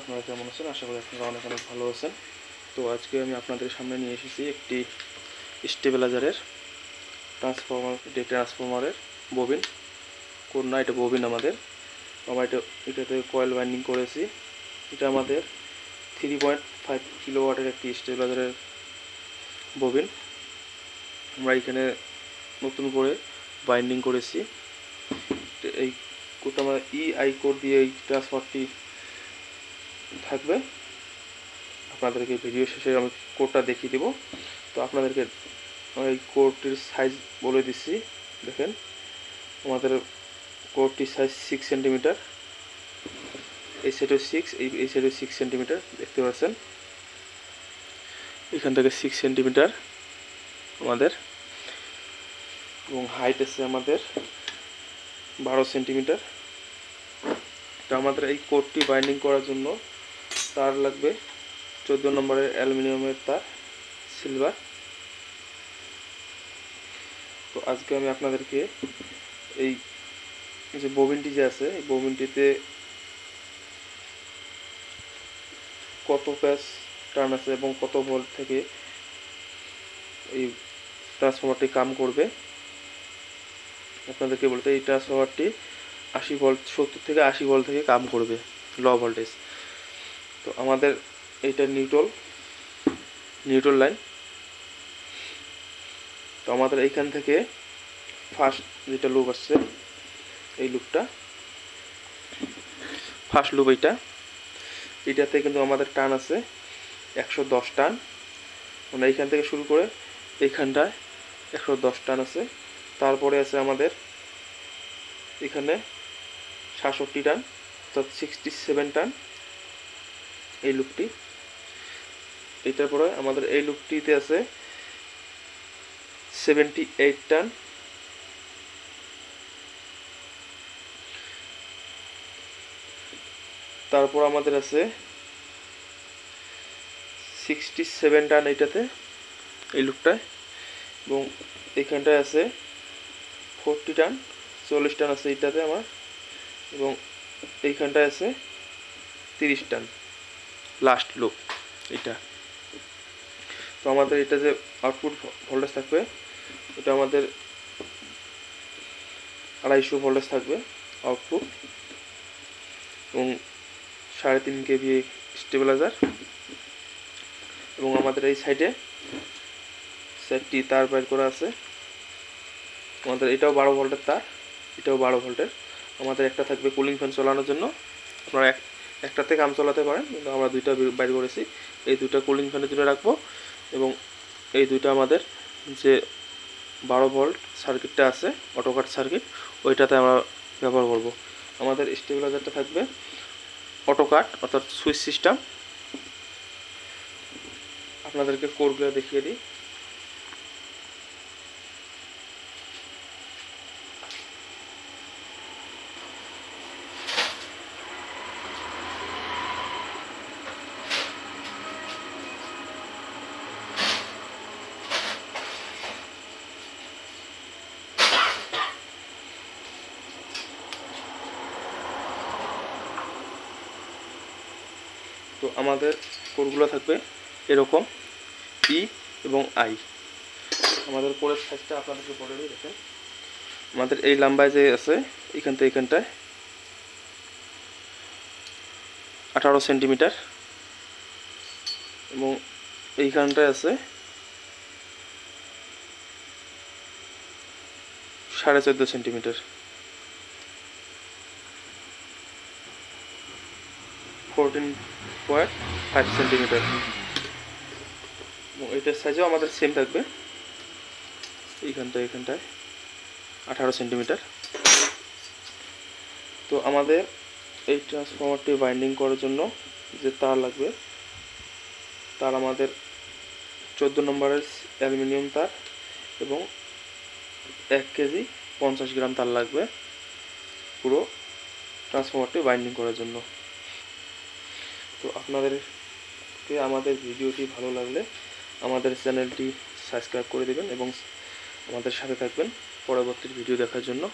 আপনারা কেমন আছেন? আশা করি আপনারা অনেক অনেক ভালো আছেন। তো আজকে আমি আপনাদের সামনে নিয়ে এসেছি একটি স্টেবিলাইজারের ট্রান্সফরমারের ববিন। কোন না, এটা ববিন আমাদের। আমরা এটাতে কয়েল বাইন্ডিং করেছি। এটা আমাদের 3.5 কিলোওয়াটের একটি স্টেবিলাইজারের ববিন। আমরা এখানে নতুন করে বাইন্ডিং করেছি। এই কোডটা আমরা EI কোড দিয়ে এই ট্রান্সফারটি থাকবে। আপনাদেরকে ভিডিও শেষে আমি কোডটা দেখিয়ে দেব। তো আপনাদেরকে এই কোডটির সাইজ বলে দিচ্ছি। দেখেন, আমাদের কোডটির সাইজ 6 সেন্টিমিটার। এই সাইডে 6, এই সাইডে 6 সেন্টিমিটার দেখতে পাচ্ছেন। এখান থেকে 6 সেন্টিমিটার আমাদের, এবং হাইট আছে আমাদের 12 সেন্টিমিটার। তো আমাদের এই কোডটি বাইন্ডিং করার জন্য তার লাগবে 14 নম্বরের অ্যালুমিনিয়ামের তার, সিলভার। তো আজকে আমি আপনাদেরকে এই যে ববিনটি যে আছে, এই ববিনটিতে কত প্যাচ টার্ন আছে এবং কত ভোল্ট থেকে এই ট্রান্সফরমারটি কাম করবে আপনাদেরকে বলতে। এই ট্রান্সফরমারটি 80 ভোল্ট, 70 থেকে 80 ভোল্ট থেকে কাম করবে, লো ভোল্টেজ। তো আমাদের এইটা নিউট্রাল লাইন। তো আমাদের এইখান থেকে ফার্স্ট যেটা লুপ আসছে, এই লুপটা ফার্স্ট লুপ, এইটাতে কিন্তু আমাদের টান আছে 110 টান। মানে এইখান থেকে শুরু করে এইখানটায় 110 টান আছে। তারপরে আছে আমাদের এখানে 67 টান, অর্থাৎ 67 টান এই লুপটি। এটার পরে আমাদের এই লুপটিতে আছে 78 টান। তারপর আমাদের আছে 67 টান এইটাতে, এই লুপটায়। এবং এইখানটায় আছে 40 টান, 40 টান আছে এইটাতে আমার। এবং এইখানটায় আছে 30 টান, লাস্ট লুপ এটা। তো আমাদের এটা যে আউটপুট ভোল্টেজ থাকবে, এটা আমাদের 250 ভোল্টেজ থাকবে আউটপুট, এবং 3.5 কেভি স্টেবিলাইজার। এবং আমাদের এই সাইডে 4টি তার বের করা আছে। আমাদের এটাও 12 ভোল্টের তার, এটাও 12 ভোল্টের। আমাদের একটা থাকবে কুলিং ফ্যান চালানোর জন্য, আপনারা একটাতে কাম চালাতে পারেন, কিন্তু আমরা দুইটা বাইর করেছি। এই দুইটা কুলিং ফ্যানের জন্য রাখবো, এবং এই দুইটা আমাদের যে 12 ভোল্ট সার্কিটটা আছে, অটো কাট সার্কিট, ওইটাতে আমরা ব্যবহার করব। আমাদের স্টেবিলাইজারটা থাকবে অটো কাট, অর্থাৎ সুইচ সিস্টেম। আপনাদেরকে কোডগুলো দেখিয়ে দিই। তো আমাদের কোডগুলো থাকবে এরকম, ই এবং আই। আমাদের কোডের সাইজটা আপনাদেরকে বলে দিই। দেখেন, আমাদের এই লম্বায় যে আছে, এখান থেকে এখানটায় 18 সেন্টিমিটার, এবং এইখানটায় আছে 14.5 সেন্টিমিটার, 14.5 সেন্টিমিটার। এবং এটার সাইজও আমাদের সেম থাকবে, এখানটায় 18 সেন্টিমিটার। তো আমাদের এই ট্রান্সফরমারটি বাইন্ডিং করার জন্য যে তার লাগবে, তার আমাদের 14 নম্বরের অ্যালুমিনিয়াম তার, এবং 1 কেজি 50 গ্রাম তার লাগবে পুরো ট্রান্সফরমারটি বাইন্ডিং করার জন্য। তো আপনাদেরকে আমাদের ভিডিওটি ভালো লাগলে আমাদের চ্যানেলটি সাবস্ক্রাইব করে দেবেন, এবং আমাদের সাথে থাকবেন পরবর্তী ভিডিও দেখার জন্য।